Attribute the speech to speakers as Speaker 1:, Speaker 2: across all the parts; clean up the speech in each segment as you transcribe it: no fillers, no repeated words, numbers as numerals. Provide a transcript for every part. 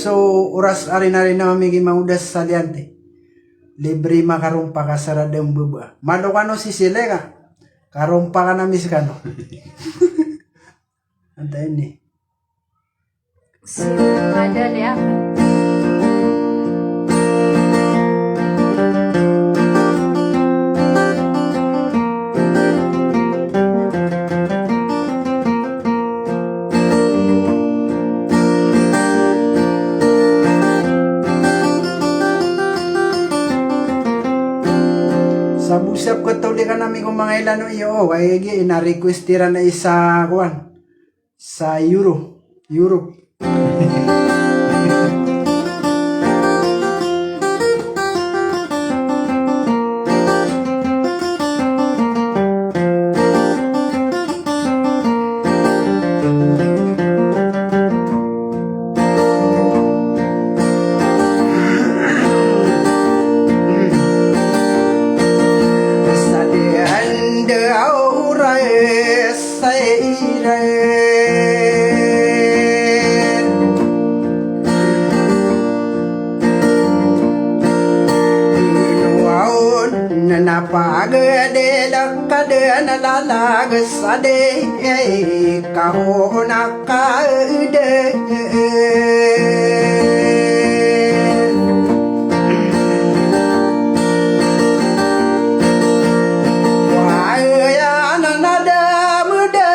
Speaker 1: so oras ari-ari na mamigi maudas saliante. Libre makarumpa ka sa radang baba. Mano ka no si Silega. Karumpa ka na miss ka no. Antayin ni.
Speaker 2: Ada ya.
Speaker 1: Sa busap ko tuli ka namin kung mga ilan o iyo. Kaya ina-request tira na isa kuwan. Sa Europe. Napagade lakade nalalag sade kaho nakade waya nanada muda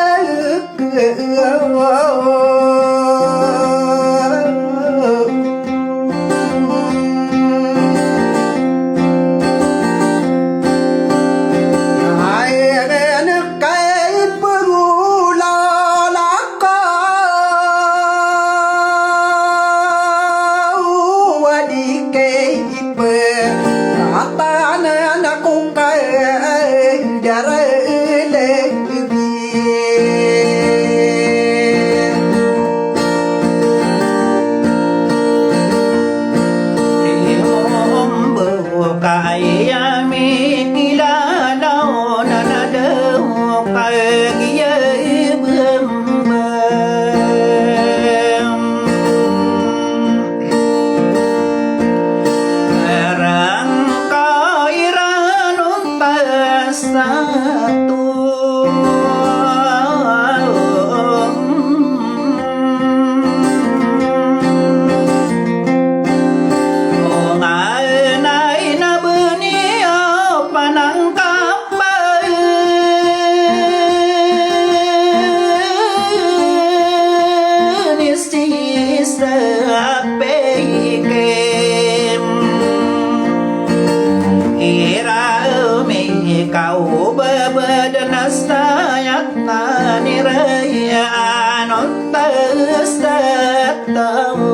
Speaker 1: kau bebedenas tayat nani raya anon tes tetong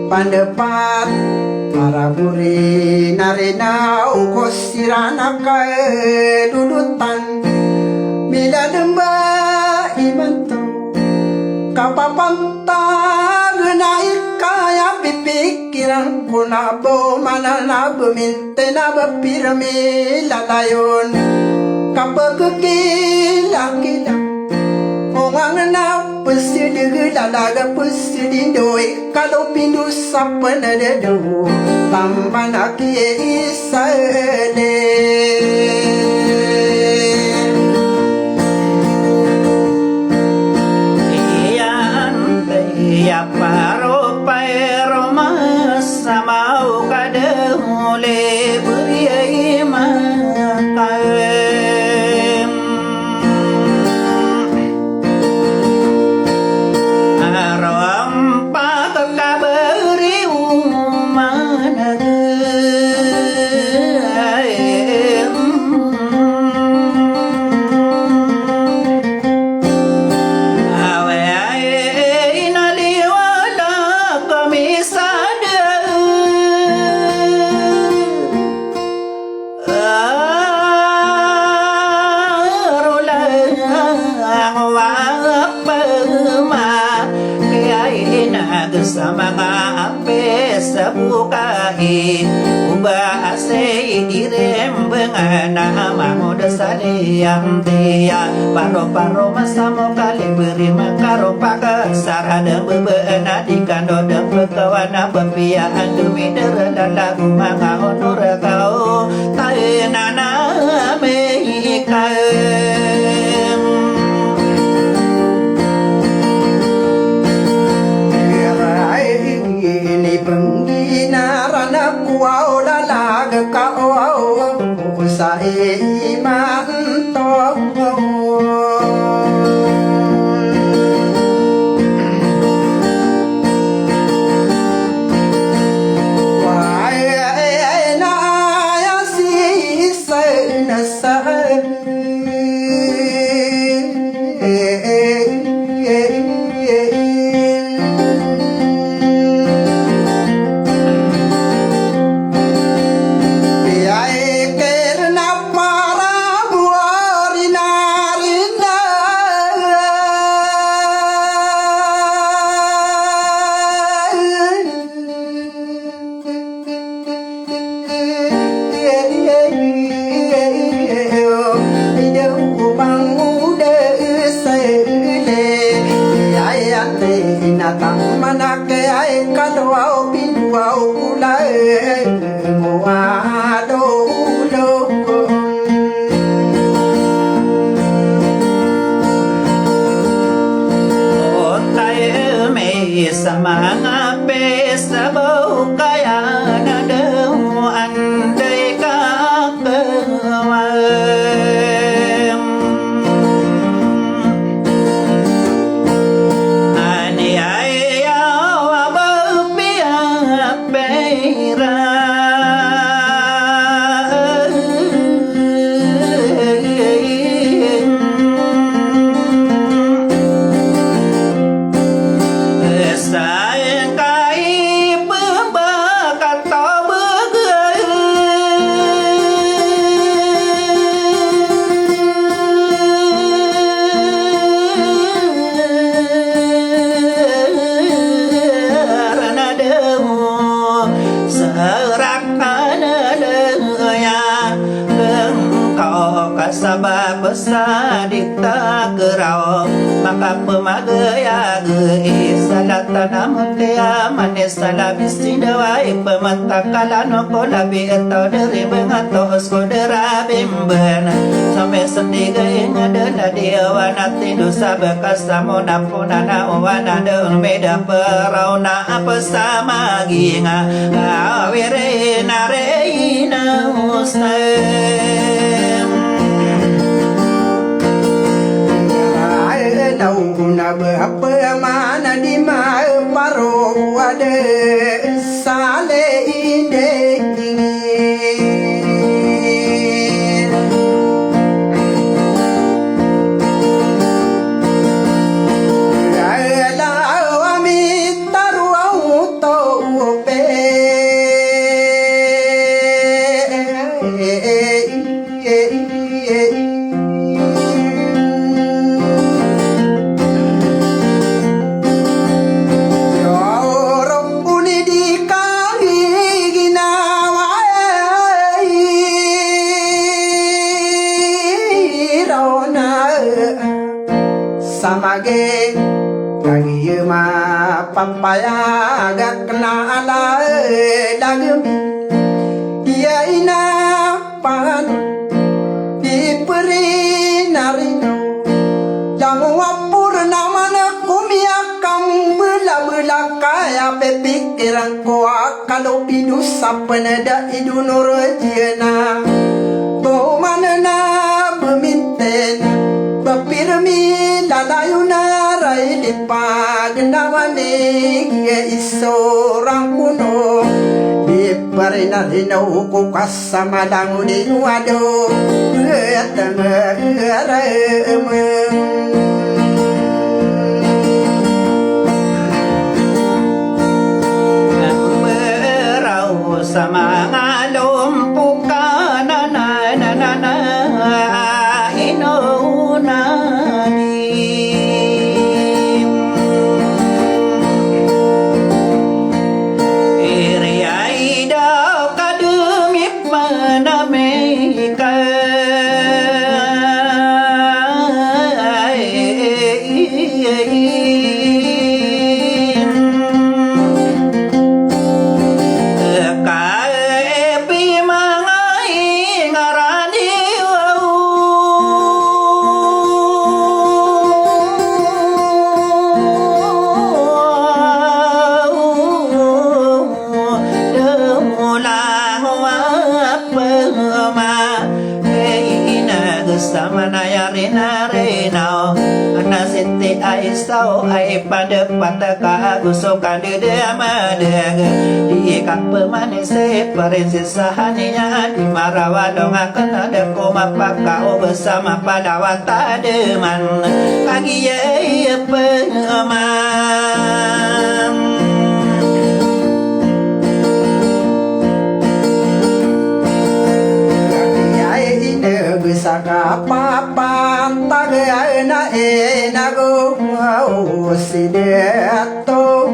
Speaker 1: pandepat para buri narena ukos sirana kae dudutan bila demba imanto kapapanta genai kaya pipikiran kuna bo manana beminte na bepirami lalayon kapakekila Orang na pesidi lalaga pesidi doi kalau pindu sapan ada do tamban aki isale ya paro paero masa mau kada mule beri makai
Speaker 2: sa mga ape sa bukai uba ase dirembengan amamud sa liyang dia paro-paro masamo kali beri makaro pakat sarada bebeena dikando dan berkawana bepiaan demi deralagu mga honor kau taenana meikaem
Speaker 1: ini pengginaran aku lalag kau sa iman tong Natang manake ay kadwa pinwa ulay muado ulo
Speaker 2: o tayo may sa mga pesa bau kaya na daw anday kakawam sabab besadita kerau maka pemagaya ge salatana mutia manis salabis dawai pemantakala ko labi atau dari bengatos ko derabimben sampai sendiga ngada dia wanati dosa bekas samona punana wana deun beda perauna apa sama ginga awire nareina usai
Speaker 1: na berapa mana di mana baru ada sale ide samage kagi ma papaya agak kenala dagem ya ina pan diberi narino jamu wapur namana kumiakam bela-bela kaya pikiran ko kalau pidus sapeneda idunur jena bo manana bemintena bapirmi dadayuna rai lipa gendawani ya isorang kuno di parina dino ku kasama dangu di wado tengah
Speaker 2: berau sama ngalum kana na na na na sau ai pada pataka gusukan dedama deg di kap pemanise parensi sahaninya di marawadongakan ada koma pakau bersama pada watademan kagi ye pengaman
Speaker 1: Saka papan tagana enago sideto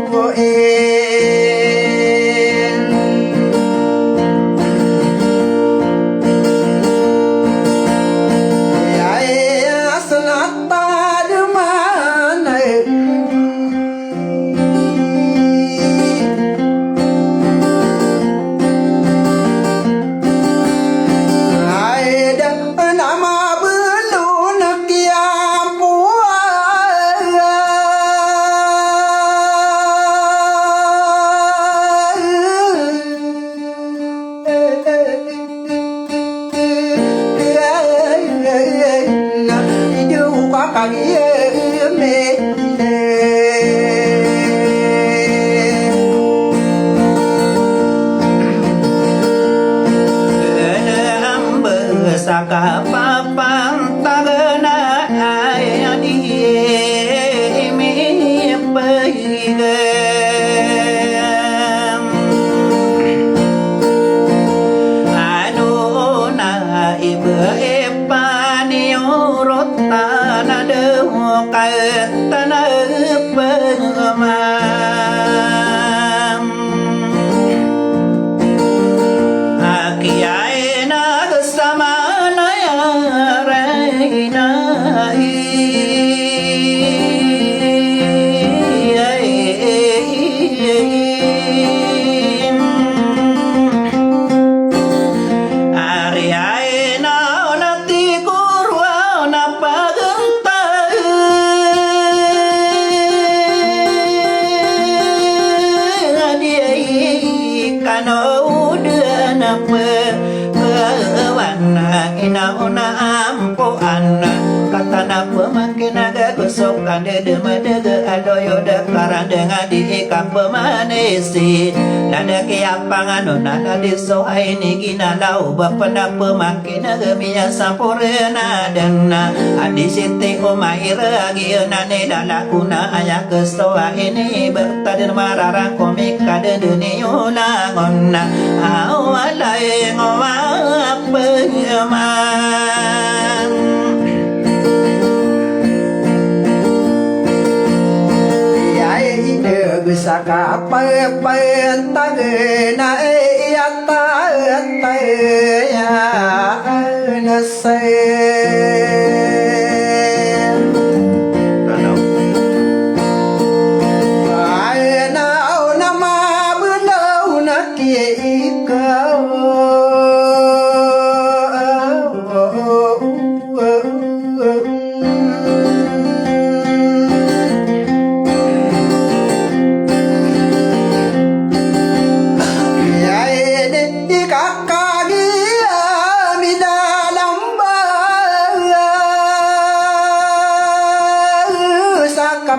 Speaker 2: saka papan tagana ay di mi pagam anu na ibe epani urut tanah dewa tanah pengamam akiai na bersama una ampo anna katana pemakin aga gosok kande demedege adoyo dekaran dengan diikan pemanisi nada kiapangan nada disohai nigi nalau bapenda pemakin gemia sampurna dana adi siti umaira agiana ne dalakuna ayak kestoa ini bertadir mararang komik kade dunia langonna awalai ngomong penyeman
Speaker 1: Yai ide saka pen tagana yata ya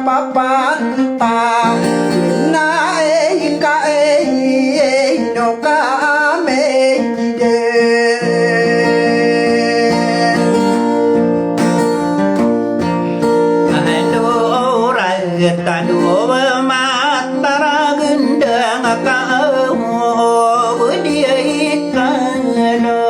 Speaker 1: papan ta na ka no ka me de
Speaker 2: ando tadu matara gendang ka dia ikano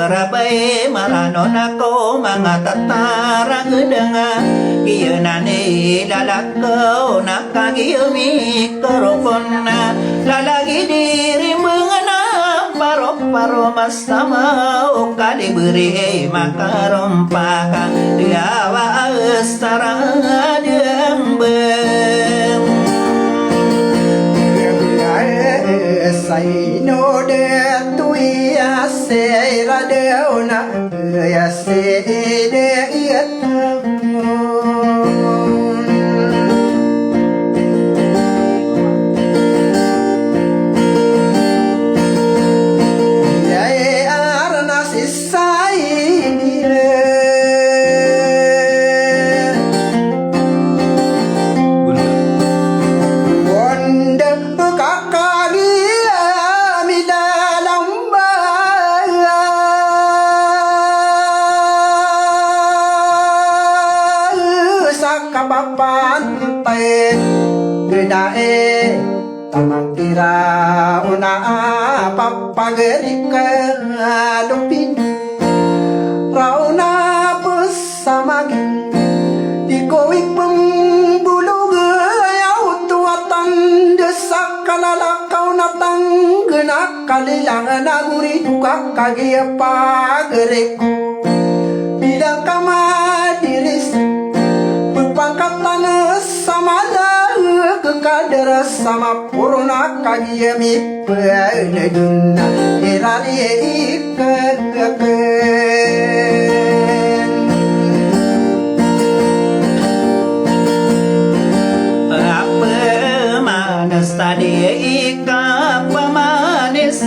Speaker 2: kerabai marano nako mga tatara gedanga Giyanane lalakaw nakagiyumi karupona Lalagi diri mengana paro-paro masama Kali beri makarompaka Diawa astara diambem
Speaker 1: Say no de tu ya se ra de ona ya se de ya kapapantai gedae tamakira una papagerika lupin rauna pesamagi dikoik pembulu gayau tuatan desak kalala kau natang genak kalilang naguri duka kagia pagereku bidang kamadiris pangkatan sama kekadar sama purna kagiyami peneduna irari ikeken
Speaker 2: apa manas tadi ika pemanis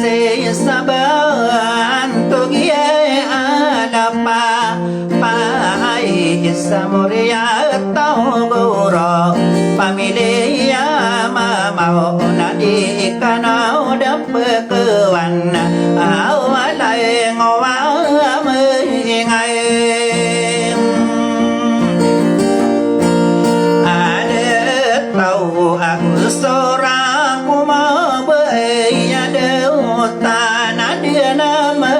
Speaker 2: saban tugie alapa pai samuria tau goro pamilia mama nadi kanau dapat kewan awalai ngawam ingai ada tahu aku seorang kuma ada hutan ada nama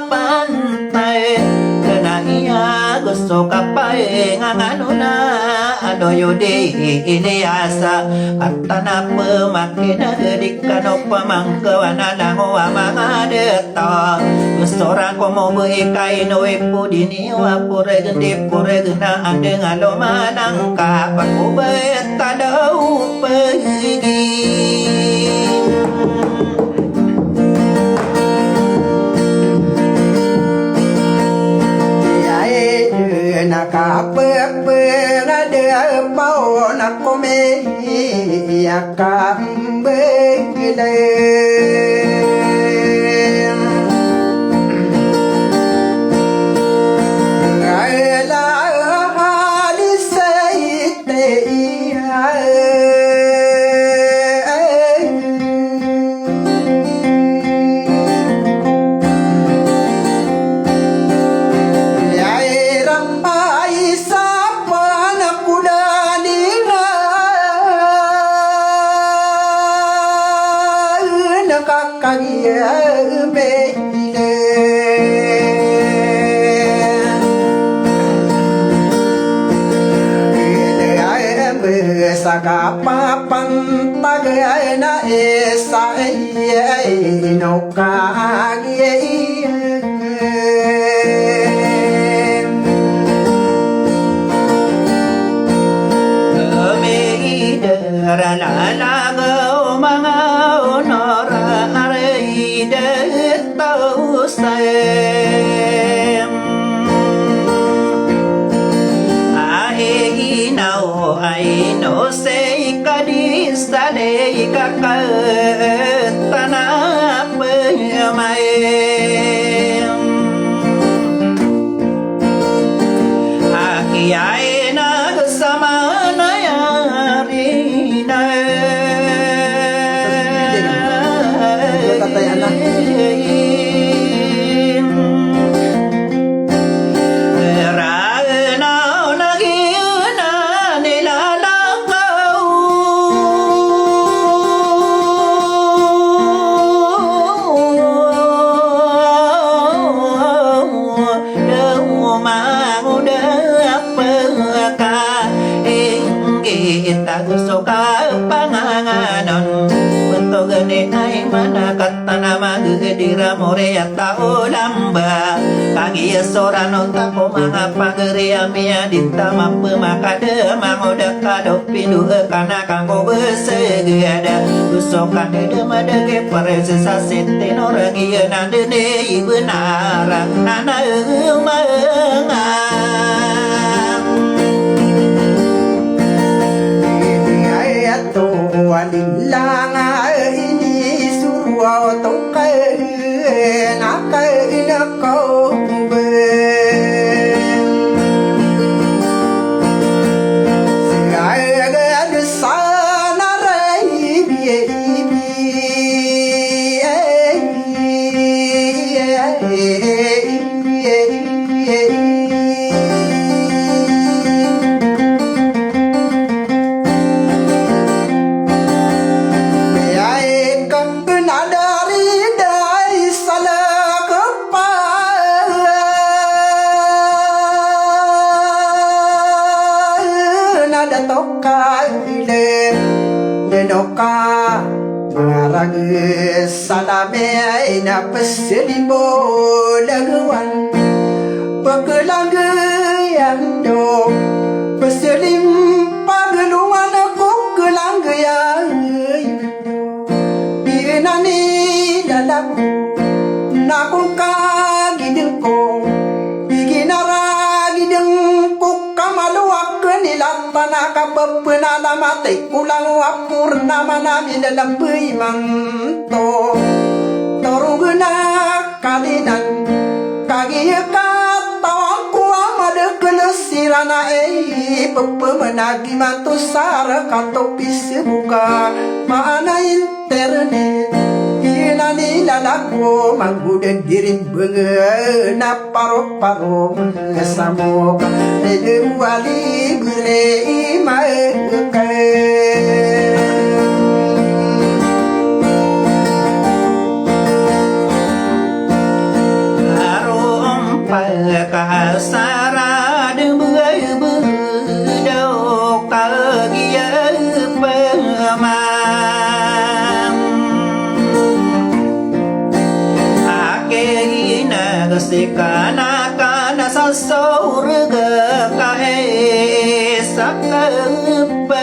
Speaker 2: pantai kena iya gusto kapay nganganuna adoyode ini asa katana pemakina gedikano pamangkawana lango mga deta gusto ra ko mo buikay no ipudini wapure gede pure gena ande ngalo manang kapakubet tadaw pagi
Speaker 1: nakapagpagada pao na kome yakambegile ngaela halisaite Sakapapan tagay na isa no kagye
Speaker 2: Ralalagaw mga honora aray detaw sayem Aheginaw ay no say kadis talay kakatanap mayem samana yarina suka panganganon untuk gede ay manakat tanama gedira morea tao lamba kagi sorano tako mga pagria mia dinta mampu makade mangoda kado pindu kana kanggo besegada usokan de madege parese sasente norangi nande ne ibunara nana manga
Speaker 1: Walilanga ini suruh tongkai nakai nakau ada sana rai Denoka marang salame ina peselimbo laguan pegelang yang do peselim pageluan aku gelang yang binani dalam nakung kagidengko biginara gidengko kamalu akenilan tanaka bepenala mati kulang wapurna manami dalam beimanto toruguna kalinan kagi katawangku amade kelesirana pepemenagi mantu sara katopis buka mana internet inani lalaku manggudan dirim bengena paro-paro kesamuk de wali gure
Speaker 2: kahasara de beudau kagia pemam akehina gesikana kana sasurga kae sakepemam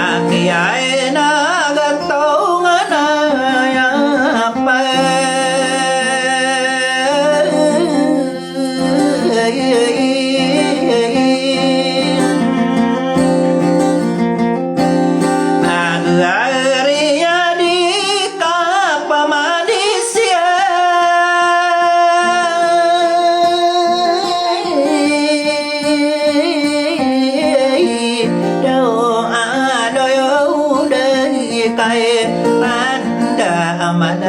Speaker 2: akiaena gatongana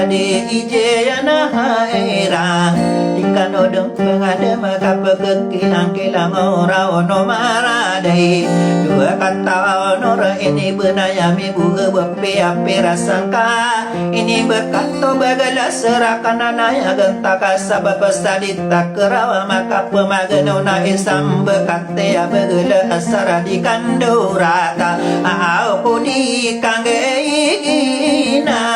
Speaker 2: di ijeyana haira dikano deng pengade maka pekekilang kilang ora ono maradai dua kata onora ini benayami buge bepi api rasangka ini berkato bagala serakan anaya gentaka sabab sadita kerawa maka pemagenona isam bekate ya bagala asara di kandurata au puni kangge ina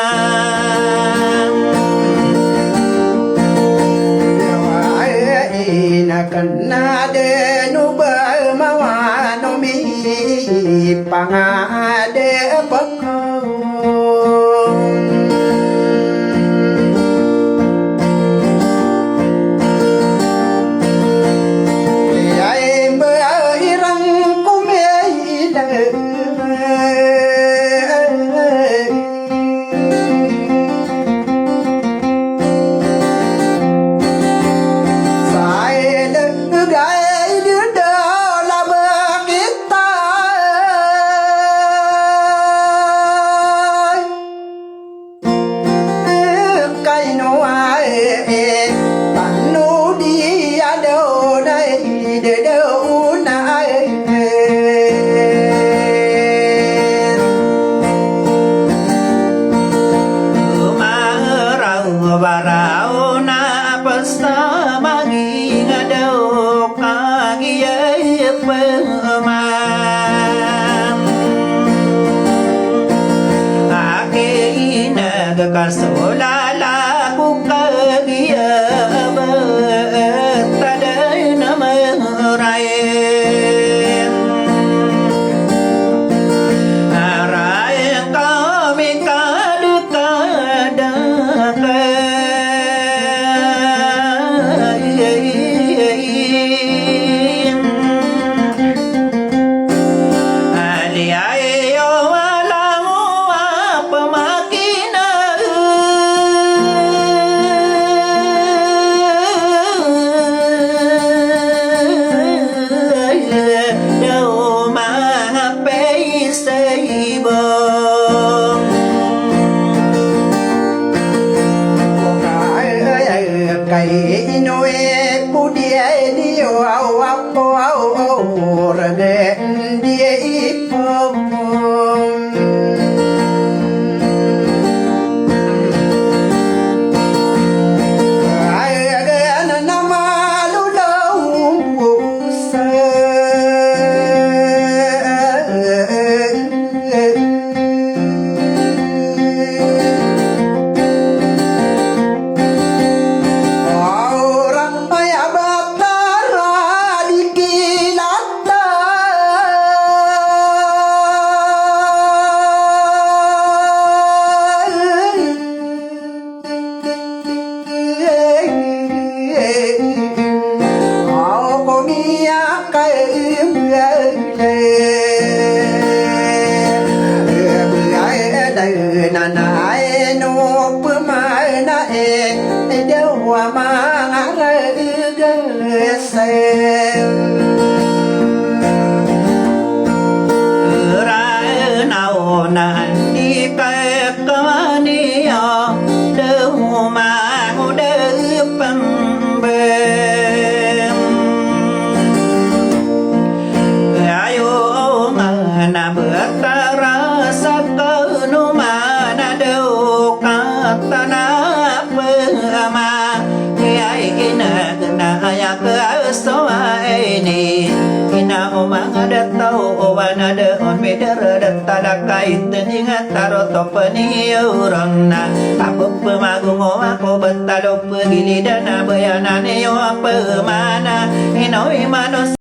Speaker 1: kena denu bermawano mi pangade pekon ai berhirang kumela inoe mudia dio au apo au rage dia ipom Aku pemagungo ako batalok pagilidan na bayanan iyo ang pamana Inoy manos